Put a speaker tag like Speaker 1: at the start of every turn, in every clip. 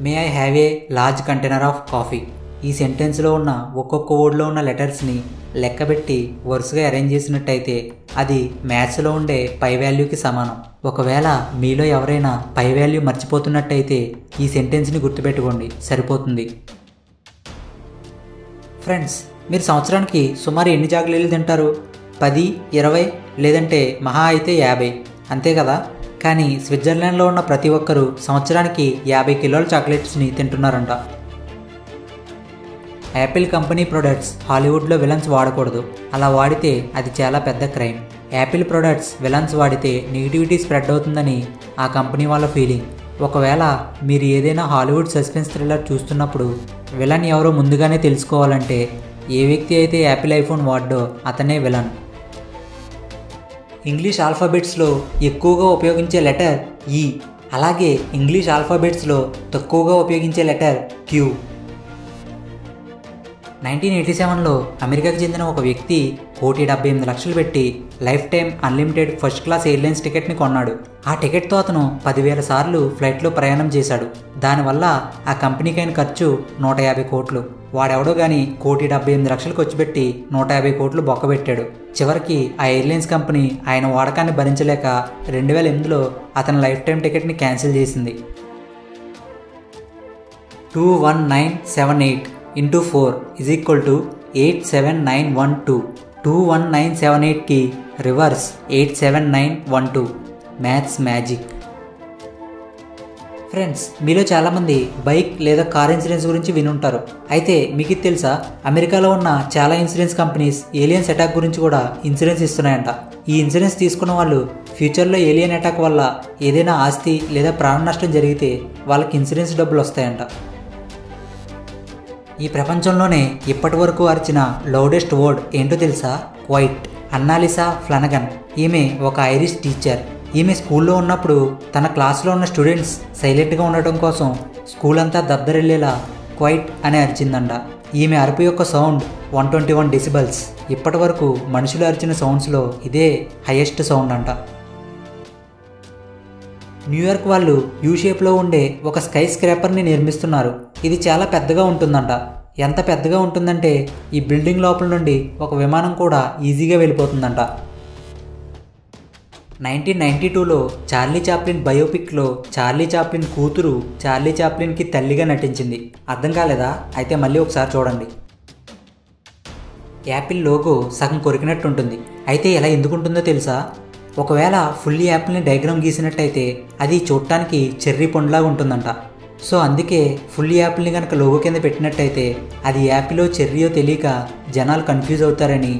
Speaker 1: May I have a large container of coffee. ఈ సెంటెన్స్లో ఉన్న ఒక్కొక్క వర్డ్లో ఉన్న లెటర్స్ని లెక్కబెట్టి వరుసగా అరేంజ్ చేసినట్టయితే అది మ్యాథ్స్లో ఉండే పై వాల్యూకి సమానం. ఒకవేళ మీలో ఎవరైనా పై వాల్యూ మర్చిపోతున్నట్టయితే ఈ సెంటెన్స్ని గుర్తుపెట్టుకోండి, సరిపోతుంది. ఫ్రెండ్స్, మీరు సంవత్సరానికి సుమారు ఎన్ని చాక్లెట్లు తింటారు? 10, 20 లేదంటే మహా అయితే 50, అంతే కదా? కానీ స్విట్జర్లాండ్లో ఉన్న ప్రతి ఒక్కరూ సంవత్సరానికి 50 కిలోల చాక్లెట్స్ని తింటున్నారంట. యాపిల్ కంపెనీ ప్రొడక్ట్స్ హాలీవుడ్లో విలన్స్ వాడకూడదు. అలా వాడితే అది చాలా పెద్ద క్రైమ్. యాపిల్ ప్రొడక్ట్స్ విలన్స్ వాడితే నెగిటివిటీ స్ప్రెడ్ అవుతుందని ఆ కంపెనీ వాళ్ళ ఫీలింగ్. ఒకవేళ మీరు ఏదైనా హాలీవుడ్ సస్పెన్స్ థ్రిల్లర్ చూస్తున్నప్పుడు విలన్ ఎవరో ముందుగానే తెలుసుకోవాలంటే ఏ వ్యక్తి అయితే యాపిల్ ఐఫోన్ వాడ్డో అతనే విలన్. ఇంగ్లీష్ ఆల్ఫాబెట్స్లో ఎక్కువగా ఉపయోగించే లెటర్ ఈ, అలాగే ఇంగ్లీష్ ఆల్ఫాబెట్స్లో తక్కువగా ఉపయోగించే లెటర్ క్యూ. 1987లో అమెరికాకు చెందిన ఒక వ్యక్తి 1,78,00,000 పెట్టి life time unlimited first class airlines టికెట్ని కొన్నాడు. ఆ టికెట్తో అతను 10,000 సార్లు ఫ్లైట్లో ప్రయాణం చేశాడు. దానివల్ల ఆ కంపెనీకి అయిన ఖర్చు 150 కోట్లు. వాడెవడో కానీ 1,78,00,000 ఖర్చు పెట్టి 150 కోట్లు బొక్కబెట్టాడు. చివరికి ఆ ఎయిర్లైన్స్ కంపెనీ ఆయన వాడకాన్ని భరించలేక 2008లో అతని లైఫ్ టైం టికెట్ని క్యాన్సిల్ చేసింది. 21978 into 4 is equal to 87912. 21978కి రివర్స్ 87912. Maths magic. ఫ్రెండ్స్, మీలో చాలామంది బైక్ లేదా కార్ ఇన్సూరెన్స్ గురించి వినుంటారు. అయితే మీకు ఇది తెలుసా? అమెరికాలో ఉన్న చాలా ఇన్సూరెన్స్ కంపెనీస్ ఏలియన్స్ అటాక్ గురించి కూడా ఇన్సూరెన్స్ ఇస్తున్నాయంట. ఈ ఇన్సూరెన్స్ తీసుకున్న వాళ్ళు ఫ్యూచర్లో ఏలియన్ అటాక్ వల్ల ఏదైనా ఆస్తి లేదా ప్రాణ నష్టం జరిగితే వాళ్ళకి ఇన్సూరెన్స్ డబ్బులు వస్తాయంట. ఈ ప్రపంచంలోనే ఇప్పటి వరకు అరిచిన లౌడెస్ట్ వర్డ్ ఏంటో తెలుసా? క్వైట్. అన్నాలిసా ఫ్లనగన్. ఈమె ఒక ఐరిష్ టీచర్. ఈమె స్కూల్లో ఉన్నప్పుడు తన క్లాస్లో ఉన్న స్టూడెంట్స్ సైలెంట్గా ఉండటం కోసం స్కూల్ అంతా దద్దరిల్లేలా క్వైట్ అని అరిచిందంట. ఈమె అరుపు యొక్క సౌండ్ 121 డెసిబల్స్. ఇప్పటి వరకు మనుషులు అరిచిన సౌండ్స్లో ఇదే హైయెస్ట్ సౌండ్ అంట. న్యూయార్క్ వాళ్ళు యూ షేప్లో ఉండే ఒక స్కై స్క్రాపర్ని నిర్మిస్తున్నారు. ఇది చాలా పెద్దగా ఉంటుందంట. ఎంత పెద్దగా ఉంటుందంటే ఈ బిల్డింగ్ లోపల నుండి ఒక విమానం కూడా ఈజీగా వెళ్ళిపోతుందంట. 1992లో చార్లీ చాప్లిన్ బయోపిక్లో చార్లీ చాప్లిన్ కూతురు చార్లీ చాప్లిన్కి తల్లిగా నటించింది. అర్థం కాలేదా? అయితే మళ్ళీ ఒకసారి చూడండి. యాపిల్ లోగో సగం కొరికినట్టు ఉంటుంది. అయితే ఎలా ఎందుకుంటుందో తెలుసా? ఒకవేళ ఫుల్ యాపిల్ని డయాగ్రామ్ గీసినట్టయితే అది చూడటానికి చెర్రీ పండులాగా ఉంటుందంట. సో అందుకే ఫుల్ యాపిల్ని కనుక లోగో కింద పెట్టినట్టయితే అది యాపిలో చెర్రీయో తెలియక జనాలు కన్ఫ్యూజ్ అవుతారని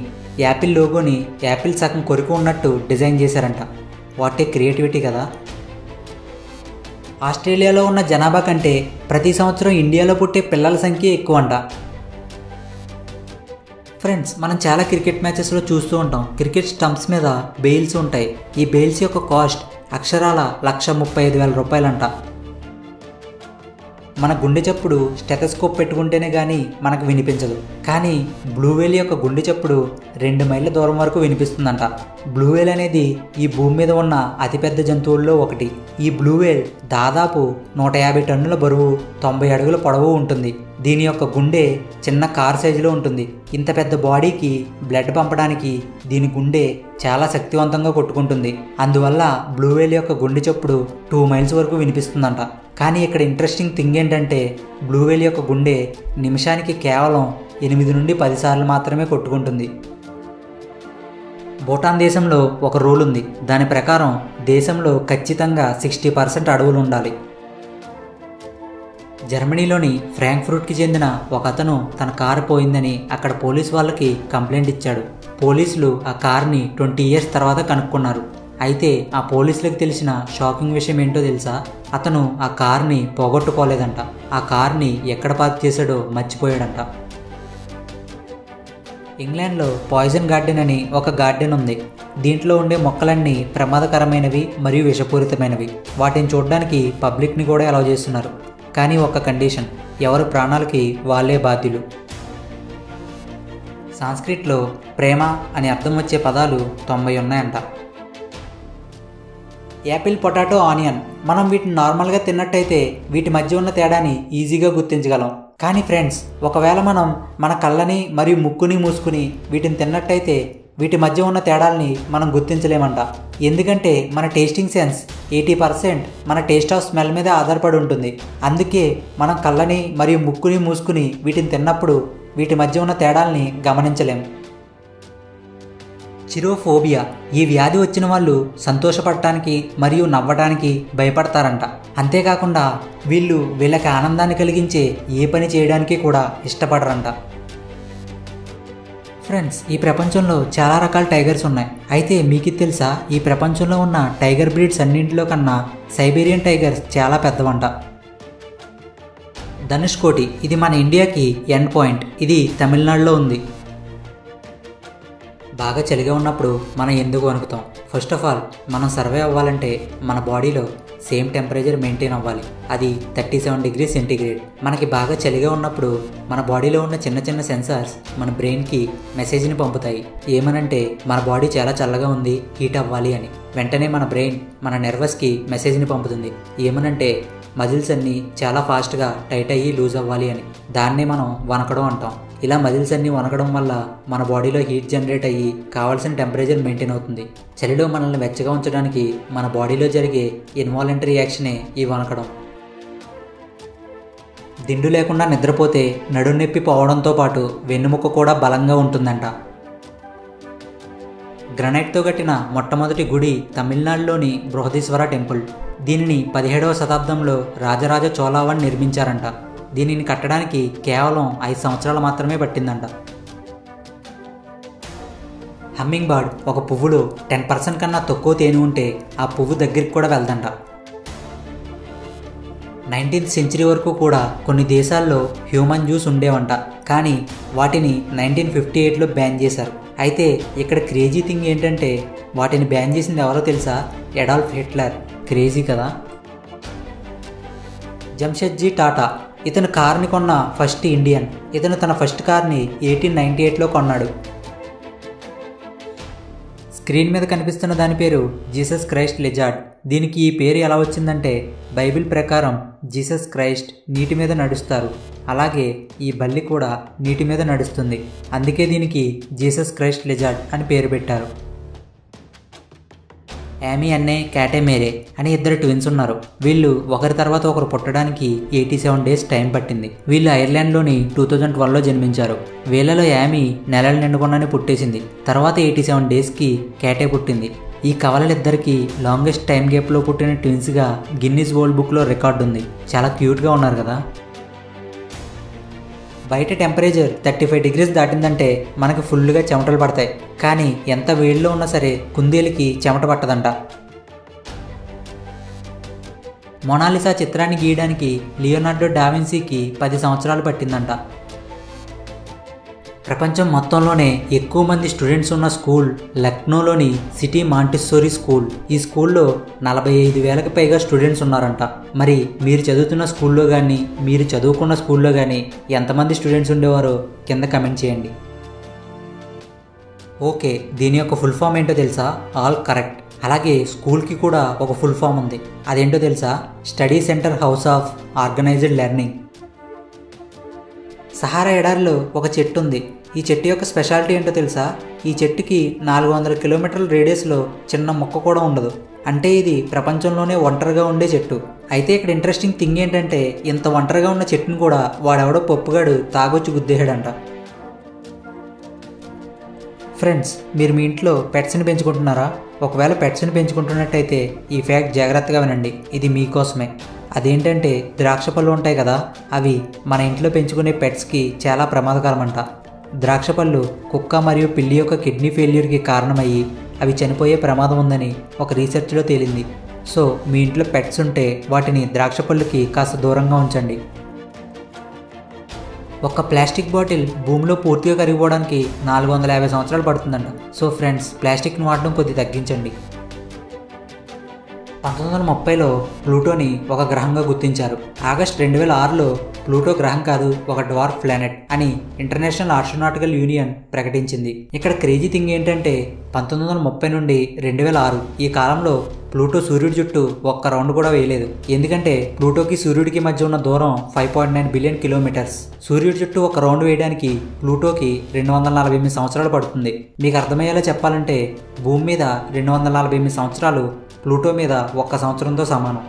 Speaker 1: యాపిల్ లోగోని యాపిల్ సగం కొరికి ఉన్నట్టు డిజైన్ చేశారంట. వాటే క్రియేటివిటీ కదా. ఆస్ట్రేలియాలో ఉన్న జనాభా కంటే ప్రతి సంవత్సరం ఇండియాలో పుట్టే పిల్లల సంఖ్య ఎక్కువ అంట. ఫ్రెండ్స్, మనం చాలా క్రికెట్ మ్యాచెస్లో చూస్తూ ఉంటాం. క్రికెట్ స్టంప్స్ మీద బెయిల్స్ ఉంటాయి. ఈ బెయిల్స్ యొక్క కాస్ట్ అక్షరాల 135,000 రూపాయలంట. మన గుండె చప్పుడు స్టెథోస్కోప్ పెట్టుకుంటేనే కానీ మనకు వినిపించదు. కానీ బ్లూ వేల్ యొక్క గుండె చప్పుడు 2 మైళ్ళ దూరం వరకు వినిపిస్తుందంట. బ్లూ వేల్ అనేది ఈ భూమి మీద ఉన్న అతిపెద్ద జంతువుల్లో ఒకటి. ఈ బ్లూ వేల్ దాదాపు 150 టన్నుల బరువు, 90 అడుగుల పొడవు ఉంటుంది. దీని యొక్క గుండె చిన్న కార్ సైజులో ఉంటుంది. ఇంత పెద్ద బాడీకి బ్లడ్ పంపడానికి దీని గుండె చాలా శక్తివంతంగా కొట్టుకుంటుంది. అందువల్ల బ్లూ వేల్ యొక్క గుండె చప్పుడు 2 మైల్స్ వరకు వినిపిస్తుందంట. కానీ ఇక్కడ ఇంట్రెస్టింగ్ థింగ్ ఏంటంటే బ్లూ వేల్ యొక్క గుండె నిమిషానికి కేవలం 8 నుండి 10 సార్లు మాత్రమే కొట్టుకుంటుంది. భూటాన్ దేశంలో ఒక రూల్ ఉంది. దాని ప్రకారం దేశంలో ఖచ్చితంగా 60% అడవులు ఉండాలి. జర్మనీలోని ఫ్రాంక్ఫర్ట్కి చెందిన ఒక అతను తన కారు పోయిందని అక్కడ పోలీసు వాళ్ళకి కంప్లైంట్ ఇచ్చాడు. పోలీసులు ఆ కార్ని 20 ఇయర్స్ తర్వాత కనుక్కున్నారు. అయితే ఆ పోలీసులకు తెలిసిన షాకింగ్ విషయం ఏంటో తెలుసా? అతను ఆ కార్ని పోగొట్టుకోలేదంట. ఆ కార్ని ఎక్కడ పార్క్ చేశాడో మర్చిపోయాడంట. ఇంగ్లాండ్లో పాయిజన్ గార్డెన్ అని ఒక గార్డెన్ ఉంది. దీంట్లో ఉండే మొక్కలన్నీ ప్రమాదకరమైనవి మరియు విషపూరితమైనవి. వాటిని చూడడానికి పబ్లిక్ని కూడా అలౌ చేస్తున్నారు. కానీ ఒక కండిషన్, ఎవరి ప్రాణాలకి వాళ్ళే బాధ్యులు. సాంస్క్రిట్లో ప్రేమ అని అర్థం వచ్చే పదాలు 90 ఉన్నాయంట. Apple, potato, onion. మనం వీటిని నార్మల్గా తిన్నట్టయితే వీటి మధ్య ఉన్న తేడాని ఈజీగా గుర్తించగలం. కానీ ఫ్రెండ్స్, ఒకవేళ మనం మన కళ్ళని మరియు ముక్కుని మూసుకుని వీటిని తిన్నట్టయితే వీటి మధ్య ఉన్న తేడాల్ని మనం గుర్తించలేమంట. ఎందుకంటే మన టేస్టింగ్ సెన్స్ 80% మన టేస్ట్ ఆఫ్ స్మెల్ మీద ఆధారపడి ఉంటుంది. అందుకే మనం కళ్ళని మరియు ముక్కుని మూసుకుని వీటిని తిన్నప్పుడు వీటి మధ్య ఉన్న తేడాల్ని గమనించలేం. చిరోఫోబియా. ఈ వ్యాధి వచ్చిన వాళ్ళు సంతోషపడటానికి మరియు నవ్వడానికి భయపడతారంట. అంతేకాకుండా వీళ్ళకి ఆనందాన్ని కలిగించే ఏ పని చేయడానికి కూడా ఇష్టపడరంట. ఫ్రెండ్స్, ఈ ప్రపంచంలో చాలా రకాల టైగర్స్ ఉన్నాయి. అయితే మీకు తెలుసా, ఈ ప్రపంచంలో ఉన్న టైగర్ బ్రీడ్స్ అన్నింటిలో కన్నా సైబీరియన్ టైగర్స్ చాలా పెద్దవంట. ధనుష్కోటి. ఇది మన ఇండియాకి ఎండ్ పాయింట్. ఇది తమిళనాడులో ఉంది. బాగా చలిగా ఉన్నప్పుడు మనం ఎందుకు వణుకుతాం? ఫస్ట్ ఆఫ్ ఆల్, మనం సర్వే అవ్వాలంటే మన బాడీలో సేమ్ టెంపరేచర్ మెయింటైన్ అవ్వాలి. అది 37 degrees సెంటీగ్రేడ్. మనకి బాగా చలిగా ఉన్నప్పుడు మన బాడీలో ఉన్న చిన్న చిన్న సెన్సార్స్ మన బ్రెయిన్కి మెసేజ్ని పంపుతాయి. ఏమనంటే మన బాడీ చాలా చల్లగా ఉంది, హీట్ అవ్వాలి అని. వెంటనే మన బ్రెయిన్ మన నర్వస్కి మెసేజ్ని పంపుతుంది. ఏమనంటే మజిల్స్ అన్నీ చాలా ఫాస్ట్గా టైట్ అయ్యి లూజ్ అవ్వాలి అని. దాన్నే మనం వణకడం అంటాం. ఇలా మజిల్స్ అన్నీ వణకడం వల్ల మన బాడీలో హీట్ జనరేట్ అయ్యి కావాల్సిన టెంపరేచర్ మెయింటైన్ అవుతుంది. చలిలో మనల్ని వెచ్చగా ఉంచడానికి మన బాడీలో జరిగే ఇన్వాలంటరీ యాక్షనే ఈ వణకడం. దిండు లేకుండా నిద్రపోతే నడునొప్పి పోవడంతో పాటు వెన్నుముక్క కూడా బలంగా ఉంటుందంట. గ్రనైట్తో కట్టిన మొట్టమొదటి గుడి తమిళనాడులోని బృహదీశ్వర టెంపుల్. దీనిని 17వ శతాబ్దంలో రాజరాజ చోళావన్ నిర్మించారంట. దీనిని కట్టడానికి కేవలం 5 సంవత్సరాలు మాత్రమే పట్టిందంట. హమ్మింగ్ బర్డ్ ఒక పువ్వులో 10% కన్నా తక్కువ తేనె ఉంటే ఆ పువ్వు దగ్గరికి కూడా వెళ్దంట. 19th century వరకు కూడా కొన్ని దేశాల్లో హ్యూమన్ జ్యూస్ ఉండేవంట. కానీ వాటిని 1958లో బ్యాన్ చేశారు. అయితే ఇక్కడ క్రేజీ థింగ్ ఏంటంటే వాటిని బ్యాన్ చేసింది ఎవరో తెలుసా? Adolf Hitler. క్రేజీ కదా. జంషెడ్జీ టాటా. ఇతను కార్ని కొన్న ఫస్ట్ ఇండియన్. ఇతను తన ఫస్ట్ కార్ని 1898లో కొన్నాడు. స్క్రీన్ మీద కనిపిస్తున్న దాని పేరు జీసస్ క్రైస్ట్ లిజార్డ్. దీనికి ఈ పేరు ఎలా వచ్చిందంటే బైబిల్ ప్రకారం జీసస్ క్రైస్ట్ నీటి మీద నడుస్తారు. అలాగే ఈ బల్లి కూడా నీటి మీద నడుస్తుంది. అందుకే దీనికి జీసస్ క్రైస్ట్ లిజార్డ్ అని పేరు పెట్టారు. యామీ అన్నే, క్యాటే మేరే అని 2 ట్విన్స్ ఉన్నారు. వీళ్ళు ఒకరి తర్వాత ఒకరు పుట్టడానికి 87 days టైం పట్టింది. వీళ్ళు ఐర్లాండ్లోని 2012లో జన్మించారు. వీళ్ళలో యామీ నెలలు నిండుకున్నానే పుట్టేసింది. తర్వాత 87 daysకి క్యాటే పుట్టింది. ఈ కవలలిద్దరికీ లాంగెస్ట్ టైం గ్యాప్లో పుట్టిన ట్విన్స్గా గిన్నీస్ వరల్డ్ బుక్లో రికార్డు ఉంది. చాలా క్యూట్గా ఉన్నారు కదా. బయట టెంపరేచర్ 35 degrees దాటిందంటే మనకి ఫుల్గా చెమటలు పడతాయి. కానీ ఎంత వేడిలో ఉన్నా సరే కుందేలుకి చెమట పట్టదంట. మొనాలిసా చిత్రాన్ని గీయడానికి లియోనార్డో డావిన్సీకి 10 సంవత్సరాలు పట్టిందంట. ప్రపంచం మొత్తంలోనే ఎక్కువ మంది స్టూడెంట్స్ ఉన్న స్కూల్ లక్నోలోని సిటీ మాంటిస్సోరీ స్కూల్. ఈ స్కూల్లో 45,000కి పైగా స్టూడెంట్స్ ఉన్నారంట. మరి మీరు చదువుతున్న స్కూల్లో కానీ మీరు చదువుకున్న స్కూల్లో కానీ ఎంతమంది స్టూడెంట్స్ ఉండేవారో కింద కమెంట్ చేయండి. ఓకే, దీని యొక్క ఫుల్ ఫామ్ ఏంటో తెలుసా? All correct. అలాగే స్కూల్కి కూడా ఒక ఫుల్ ఫామ్ ఉంది. అదేంటో తెలుసా? Study centre house of organised learning. Sahara ఎడారిలో ఒక చెట్టు ఉంది. ఈ చెట్టు యొక్క స్పెషాలిటీ ఏంటో తెలుసా? ఈ చెట్టుకి 400 కిలోమీటర్ల రేడియస్లో చిన్న మొక్క కూడా ఉండదు. అంటే ఇది ప్రపంచంలోనే ఒంటరిగా ఉండే చెట్టు. అయితే ఇక్కడ ఇంట్రెస్టింగ్ థింగ్ ఏంటంటే ఇంత ఒంటరిగా ఉన్న చెట్టును కూడా వాడెవడో పప్పుగాడు తాగొచ్చి గుద్దేశాడంట. ఫ్రెండ్స్, మీరు మీ ఇంట్లో పెట్స్ని పెంచుకుంటున్నారా? ఒకవేళ పెట్స్ని పెంచుకుంటున్నట్టయితే ఈ ఫ్యాక్ట్ జాగ్రత్తగా వినండి. ఇది మీకోసమే. అదేంటంటే ద్రాక్ష పళ్ళు ఉంటాయి కదా, అవి మన ఇంట్లో పెంచుకునే పెట్స్కి చాలా ప్రమాదకరమంట. ద్రాక్ష పళ్ళు కుక్క మరియు పిల్లి యొక్క కిడ్నీ ఫెయిల్యూర్కి కారణమయ్యి అవి చనిపోయే ప్రమాదం ఉందని ఒక రీసెర్చ్లో తేలింది. సో మీ ఇంట్లో పెట్స్ ఉంటే వాటిని ద్రాక్ష పళ్ళుకి కాస్త దూరంగా ఉంచండి. ఒక ప్లాస్టిక్ బాటిల్ భూమిలో పూర్తిగా కరిగిపోవడానికి 450 సంవత్సరాలు పడుతుందంట. సో ఫ్రెండ్స్, ప్లాస్టిక్ని వాడడం కొద్దిగా తగ్గించండి. 1930లో ప్లూటోని ఒక గ్రహంగా గుర్తించారు. ఆగస్ట్ 2006లో ప్లూటో గ్రహం కాదు, ఒక డ్వార్ఫ్ ప్లానెట్ అని ఇంటర్నేషనల్ ఆస్ట్రోనాటికల్ యూనియన్ ప్రకటించింది. ఇక్కడ క్రేజీ థింగ్ ఏంటంటే 1930 నుండి 2006 ఈ కాలంలో ప్లూటో సూర్యుడి చుట్టూ ఒక్క రౌండ్ కూడా వేయలేదు. ఎందుకంటే ప్లూటోకి సూర్యుడికి మధ్య ఉన్న దూరం 5.9 బిలియన్ కిలోమీటర్స్. సూర్యుడి చుట్టూ ఒక రౌండ్ వేయడానికి ప్లూటోకి 248 సంవత్సరాలు పడుతుంది. మీకు అర్థమయ్యేలా చెప్పాలంటే భూమి మీద 248 సంవత్సరాలు ప్లూటో మీద ఒక్క సంవత్సరంతో సమానం.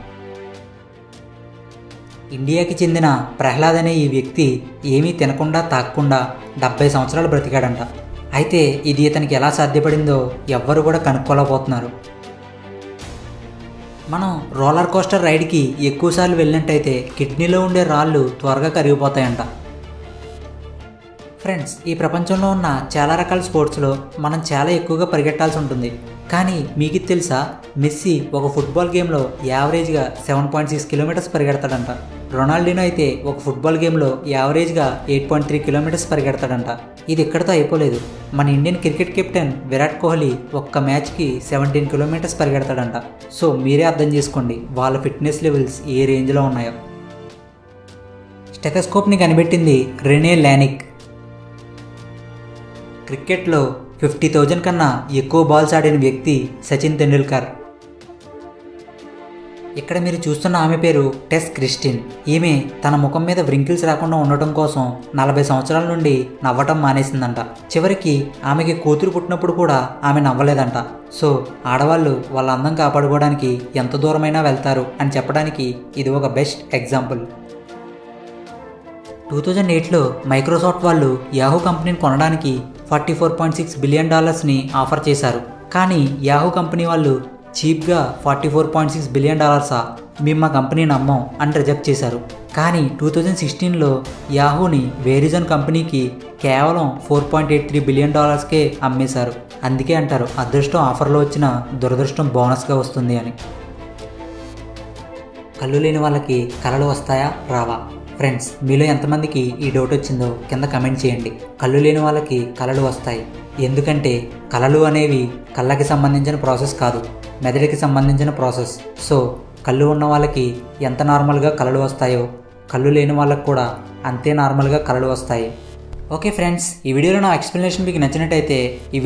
Speaker 1: ఇండియాకి చెందిన ప్రహ్లాద్ అనే ఈ వ్యక్తి ఏమీ తినకుండా తాగకుండా 70 సంవత్సరాలు బ్రతికాడంట. అయితే ఇది ఇతనికి ఎలా సాధ్యపడిందో ఎవ్వరు కూడా కనుక్కోలేకపోతున్నారు. మనం రోలర్ కోస్టర్ రైడ్కి ఎక్కువసార్లు వెళ్ళినట్టయితే కిడ్నీలో ఉండే రాళ్ళు త్వరగా కరిగిపోతాయంట. ఫ్రెండ్స్, ఈ ప్రపంచంలో ఉన్న చాలా రకాల స్పోర్ట్స్లో మనం చాలా ఎక్కువగా పరిగెట్టాల్సి ఉంటుంది. కానీ మీకు తెలుసా, మెస్సీ ఒక ఫుట్బాల్ గేమ్లో యావరేజ్గా 7.6 కిలోమీటర్స్ పరిగెడతాడంట. రొనాల్డినో అయితే ఒక ఫుట్బాల్ గేమ్లో యావరేజ్గా 8.3 కిలోమీటర్స్ పరిగెడతాడంట. ఇది ఇక్కడితో అయిపోలేదు. మన Indian cricket captain Virat Kohli ఒక్క మ్యాచ్కి 17 కిలోమీటర్స్ పరిగెడతాడంట. సో మీరే అర్థం చేసుకోండి వాళ్ళ ఫిట్నెస్ లెవెల్స్ ఏ రేంజ్లో ఉన్నాయో. స్టెథోస్కోప్ని కనిపెట్టింది రెనే లానిక్. క్రికెట్లో 50,000 కన్నా ఎక్కువ బాల్స్ ఆడిన వ్యక్తి సచిన్ తెండూల్కర్. ఇక్కడ మీరు చూస్తున్న ఆమె పేరు టెస్ క్రిస్టిన్. ఈమె తన ముఖం మీద వ్రింకిల్స్ రాకుండా ఉండటం కోసం 40 సంవత్సరాల నుండి నవ్వటం మానేసిందంట. చివరికి ఆమెకి కూతురు పుట్టినప్పుడు కూడా ఆమె నవ్వలేదంట. సో ఆడవాళ్ళు వాళ్ళ అందం కాపాడుకోవడానికి ఎంత దూరమైనా వెళ్తారు అని చెప్పడానికి ఇది ఒక బెస్ట్ ఎగ్జాంపుల్. 2008లో మైక్రోసాఫ్ట్ వాళ్ళు యాహూ కంపెనీని కొనడానికి $44.6 బిలియన్ ఆఫర్ చేశారు. కానీ యాహూ కంపెనీ వాళ్ళు చీప్గా $44.6 బిలియన్ మేము మా కంపెనీ నమ్మం అని రిజెక్ట్ చేశారు. కానీ 2016లో యాహూని వేరిజన్ కంపెనీకి కేవలం $4.83 బిలియన్ అమ్మేశారు. అందుకే అంటారు అదృష్టం ఆఫర్లో వచ్చిన దురదృష్టం బోనస్గా వస్తుంది అని. కళ్ళు లేని వాళ్ళకి కళలు వస్తాయా రావా? ఫ్రెండ్స్, మీలో ఎంతమందికి ఈ డౌట్ వచ్చిందో కింద కమెంట్ చేయండి. కళ్ళు లేని వాళ్ళకి కళలు వస్తాయి. ఎందుకంటే కళలు అనేవి కళ్ళకి సంబంధించిన ప్రాసెస్ కాదు, మెదడుకి సంబంధించిన ప్రాసెస్. సో కళ్ళు ఉన్న వాళ్ళకి ఎంత నార్మల్గా కళలు వస్తాయో కళ్ళు లేని వాళ్ళకి కూడా అంతే నార్మల్గా కళలు వస్తాయి. ఓకే ఫ్రెండ్స్, ఈ వీడియోలో నా ఎక్స్ప్లెనేషన్ మీకు నచ్చినట్టయితే ఈ